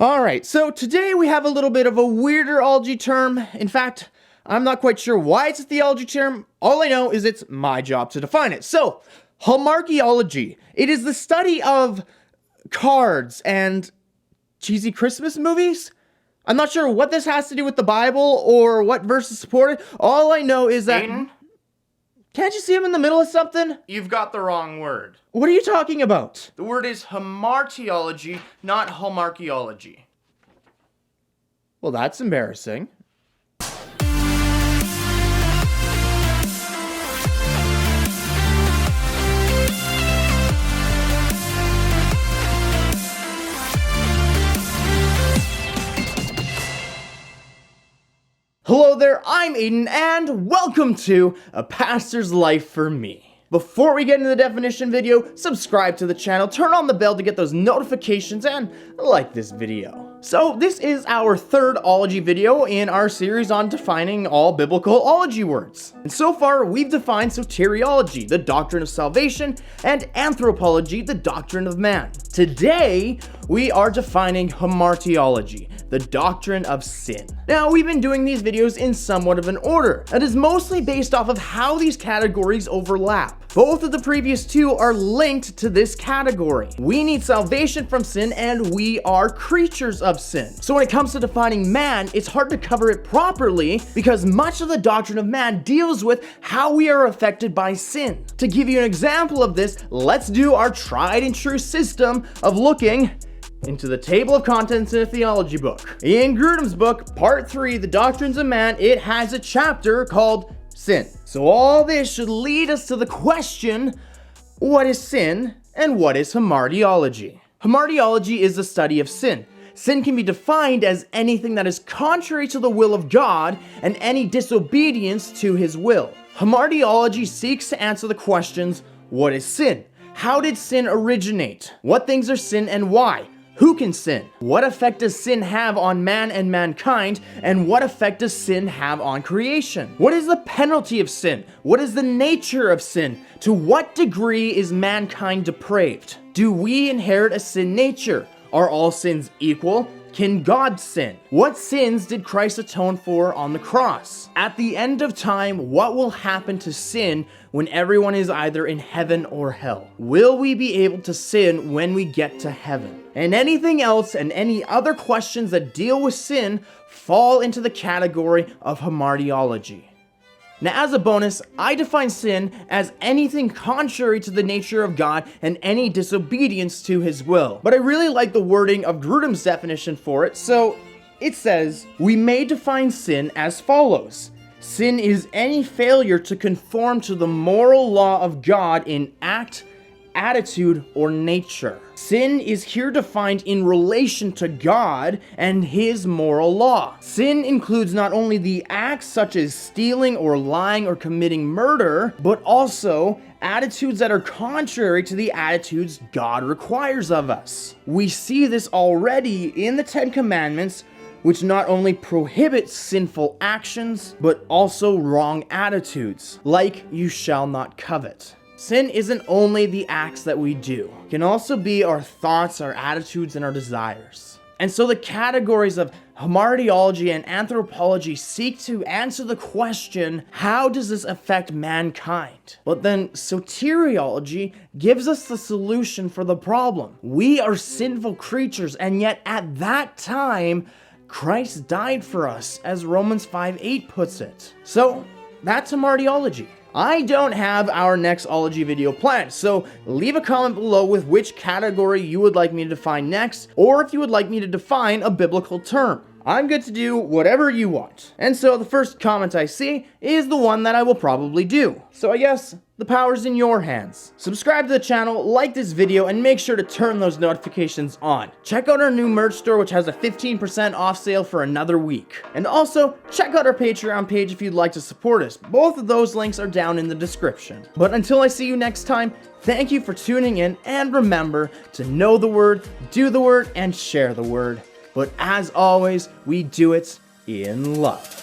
Alright, so today we have a little bit of a weirder ology term. In fact, I'm not quite sure why it's a theology term. All I know is it's my job to define it. So, Hamartiology. It is the study of cards and cheesy Christmas movies? I'm not sure what this has to do with the Bible or what verses support it. All I know is that... Aiden? Can't you see him in the middle of something? You've got the wrong word. What are you talking about? The word is hamartiology, not Hamartiology. Well, that's embarrassing. Hello there, I'm Aiden, and welcome to A Pastor's Life for Me. Before we get into the definition video, subscribe to the channel, turn on the bell to get those notifications, and like this video. So this is our third ology video in our series on defining all biblical ology words. And so far, we've defined soteriology, the doctrine of salvation, and anthropology, the doctrine of man. Today, we are defining hamartiology, the doctrine of sin. Now, we've been doing these videos in somewhat of an order that is mostly based off of how these categories overlap. Both of the previous two are linked to this category. We need salvation from sin, and we are creatures of sin. So when it comes to defining man, it's hard to cover it properly because much of the doctrine of man deals with how we are affected by sin. To give you an example of this, let's do our tried and true system of looking into the table of contents in a theology book. In Grudem's book, part 3, The Doctrines of Man, it has a chapter called Sin. So all this should lead us to the question, what is sin and what is hamartiology? Hamartiology is the study of sin. Sin can be defined as anything that is contrary to the will of God and any disobedience to his will. Hamartiology seeks to answer the questions, what is sin? How did sin originate? What things are sin and why? Who can sin? What effect does sin have on man and mankind? And what effect does sin have on creation? What is the penalty of sin? What is the nature of sin? To what degree is mankind depraved? Do we inherit a sin nature? Are all sins equal? Can God sin? What sins did Christ atone for on the cross? At the end of time, what will happen to sin when everyone is either in heaven or hell? Will we be able to sin when we get to heaven? And anything else and any other questions that deal with sin fall into the category of hamartiology. Now, as a bonus, I define sin as anything contrary to the nature of God and any disobedience to his will. But I really like the wording of Grudem's definition for it, so it says, we may define sin as follows. Sin is any failure to conform to the moral law of God in act, attitude, or nature. Sin is here defined in relation to God and his moral law. Sin includes not only the acts such as stealing or lying or committing murder, but also attitudes that are contrary to the attitudes God requires of us. We see this already in the Ten Commandments, which not only prohibits sinful actions, but also wrong attitudes, like you shall not covet. Sin isn't only the acts that we do. It can also be our thoughts, our attitudes, and our desires. And so the categories of hamartiology and anthropology seek to answer the question, how does this affect mankind? But then soteriology gives us the solution for the problem. We are sinful creatures, and yet at that time, Christ died for us, as Romans 5:8 puts it. So that's hamartiology. I don't have our next ology video planned, so leave a comment below with which category you would like me to define next, or if you would like me to define a biblical term. I'm good to do whatever you want. And so the first comment I see is the one that I will probably do. So I guess the power's in your hands. Subscribe to the channel, like this video, and make sure to turn those notifications on. Check out our new merch store, which has a 15% off sale for another week. And also, check out our Patreon page if you'd like to support us. Both of those links are down in the description. But until I see you next time, thank you for tuning in, and remember to know the word, do the word, and share the word. But as always, we do it in love.